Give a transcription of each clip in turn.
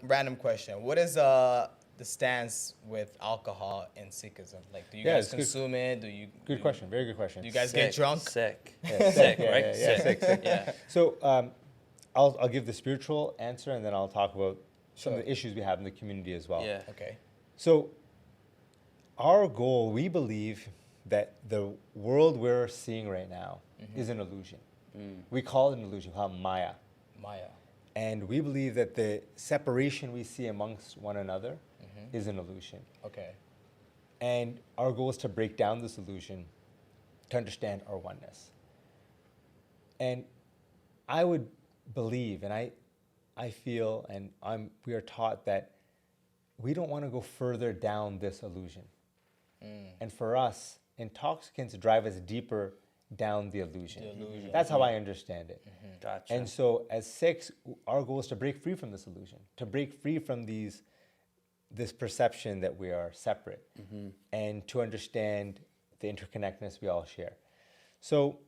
Random question. What is the stance with alcohol in Sikhism? Like, do you guys consume it? Do you? Good question. Very good question. Do you guys get drunk? Sick. Yeah, Sick, yeah, right? yeah, yeah, Sick. sick. Yeah. So I'll give the spiritual answer, and then I'll talk about some of Sure. the issues we have in the community as well. Yeah. Okay. So our goal, we believe that the world we're seeing right now is an illusion. We call it an illusion, we call it Maya. Maya. And we believe that the separation we see amongst one another is an illusion. Okay. And our goal is to break down this illusion to understand our oneness. And I would believe, and I feel, and we are taught that we don't want to go further down this illusion. And for us, intoxicants drive us deeper down the illusion. That's how I understand it. Gotcha. And so as Sikhs, our goal is to break free from this illusion, to break free from this perception that we are separate, and to understand the interconnectedness we all share. So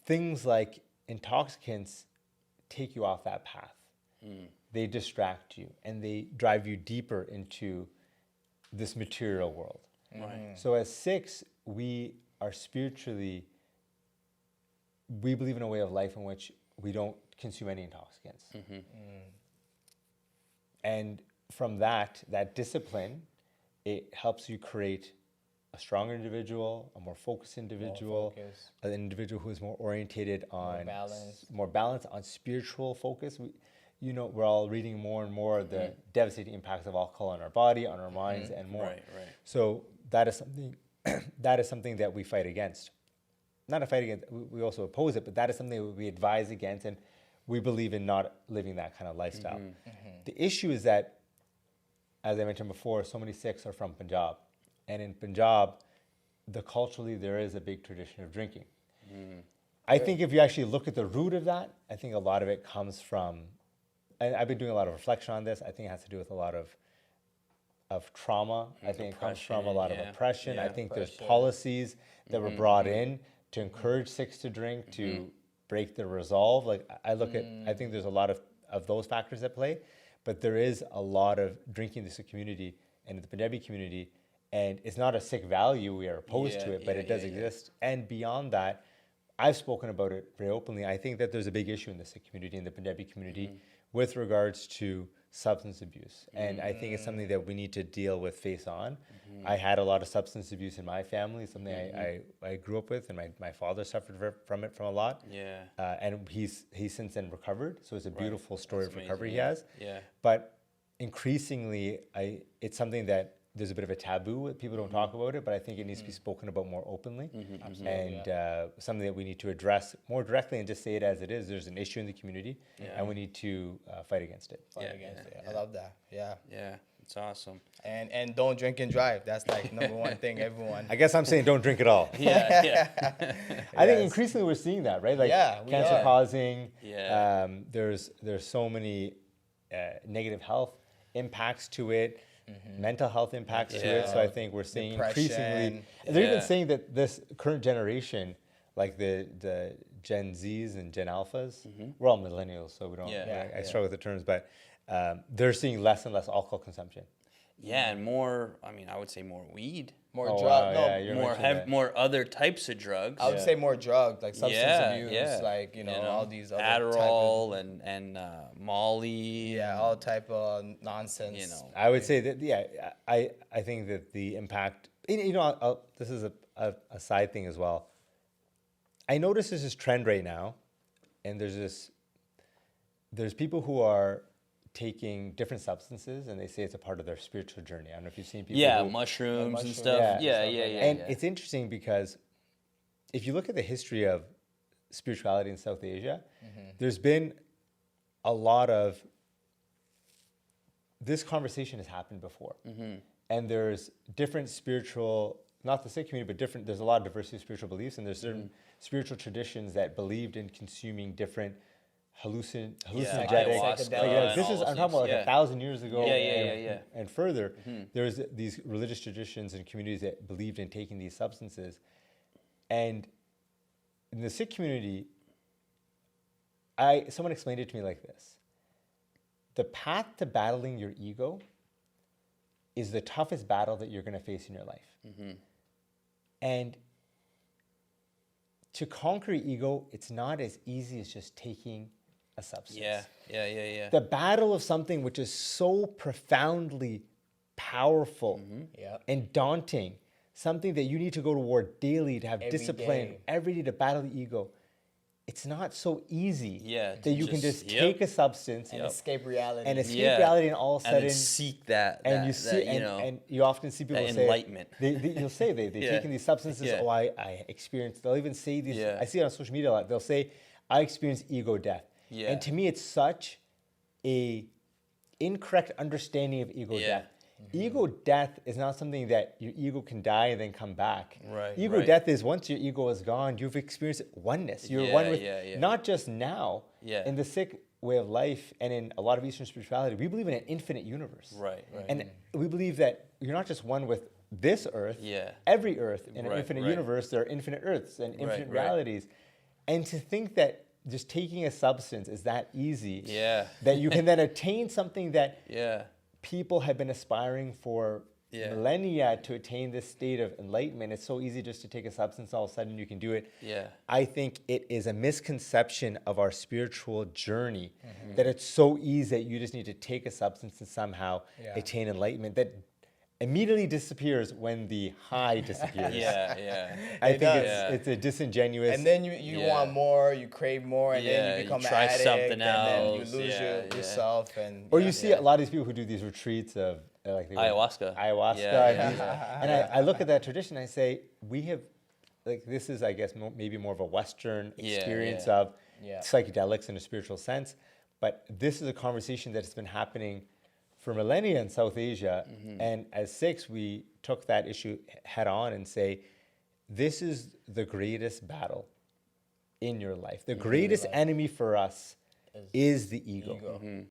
things like intoxicants take you off that path. They distract you and they drive you deeper into this material world. Right. So as Sikhs, we are spiritually, we believe in a way of life in which we don't consume any intoxicants. And from that discipline, it helps you create a stronger individual, a more focused individual, an individual who is more orientated on more balance on spiritual focus. We're all reading more and more the devastating impacts of alcohol on our body, on our minds, and more. Right. So that is something that we fight against. Not a fight against, we also oppose it, but that is something that we advise against, and we believe in not living that kind of lifestyle. The issue is that, as I mentioned before, so many Sikhs are from Punjab. And in Punjab, culturally, there is a big tradition of drinking. I think if you actually look at the root of that, I think a lot of it comes from, and I've been doing a lot of reflection on this, I think it has to do with a lot of trauma. I think it comes from a lot of oppression. I think there's policies that were brought in to encourage Sikhs to drink, to break their resolve. Like I think there's a lot of those factors at play, but there is a lot of drinking in the Sikh community and in the Punjabi community, and it's not a Sikh value, we are opposed to it, but it does exist. And beyond that, I've spoken about it very openly. I think that there's a big issue in the Sikh community, in the Punjabi community, with regards to substance abuse. And I think it's something that we need to deal with face on. I had a lot of substance abuse in my family, something I grew up with, and my father suffered from it a lot. Yeah. And he's since then recovered. So it's a beautiful story of recovery he has. Yeah. But increasingly, it's something that there's a bit of a taboo. People don't talk about it, but I think it needs to be spoken about more openly. And something that we need to address more directly and just say it as it is. There's an issue in the community, and we need to fight against it. I love that. Yeah. Yeah, it's awesome. And don't drink and drive. That's like number one thing, everyone. I guess I'm saying don't drink at all. Yeah. I think increasingly we're seeing that, right? Like cancer causing. Yeah. There's so many negative health impacts to it. Mental health impacts to it. So I think we're seeing increasingly, they're even saying that this current generation, like the Gen Zs and Gen Alphas, we're all millennials, so we don't, I struggle with the terms, but they're seeing less and less alcohol consumption. Yeah, and more, I would say more weed. More drugs. More other types of drugs. I would say more drugs, like substance abuse, like, all these other Adderall and Molly. Yeah, all type of nonsense. I would say that, I think that the impact, this is a side thing as well. I notice there's this trend right now, and there's people who are taking different substances, and they say it's a part of their spiritual journey. I don't know if you've seen people mushrooms and stuff. Yeah. And it's interesting because if you look at the history of spirituality in South Asia, there's been a lot of, this conversation has happened before. And there's different spiritual, not the Sikh community, but there's a lot of diversity of spiritual beliefs, and there's certain spiritual traditions that believed in consuming different hallucinogenic. I'm talking about like 1,000 years ago and further. There's these religious traditions and communities that believed in taking these substances. And in the Sikh community, someone explained it to me like this. the path to battling your ego is the toughest battle that you're going to face in your life. And to conquer ego, it's not as easy as just taking a substance. Yeah. The battle of something which is so profoundly powerful and daunting, something that you need to go to war daily to have discipline every day to battle the ego. It's not so easy that you can just take a substance and escape reality. And all of a sudden and seek that. And you see, and you often see people say enlightenment. You'll say they've taken these substances. Oh, I experienced. They'll even say these. I see it on social media a lot. They'll say, I experienced ego death. And to me, it's such a incorrect understanding of ego death. Ego death is not something that your ego can die and then come back. Ego death is once your ego is gone, you've experienced oneness. You're one with not just now. In the Sikh way of life and in a lot of Eastern spirituality, we believe in an infinite universe. And we believe that you're not just one with this earth. Every earth in an infinite universe, there are infinite earths and infinite realities. And to think that just taking a substance is that easy, that you can then attain something that people have been aspiring for millennia to attain this state of enlightenment. It's so easy just to take a substance, all of a sudden you can do it. I think it is a misconception of our spiritual journey that it's so easy that you just need to take a substance and somehow attain enlightenment that immediately disappears when the high disappears. I think it's a disingenuous. And then you want more, you crave more, and then you become try an addict, something and then you else. lose yourself. And or you see a lot of these people who do these retreats of like ayahuasca. And I look at that tradition and I say, we have, like, this is, I guess, maybe more of a Western experience of psychedelics in a spiritual sense, but this is a conversation that's been happening for millennia in South Asia. And as Sikhs, we took that issue head on and say, this is the greatest battle in your life. The greatest enemy for us is the ego.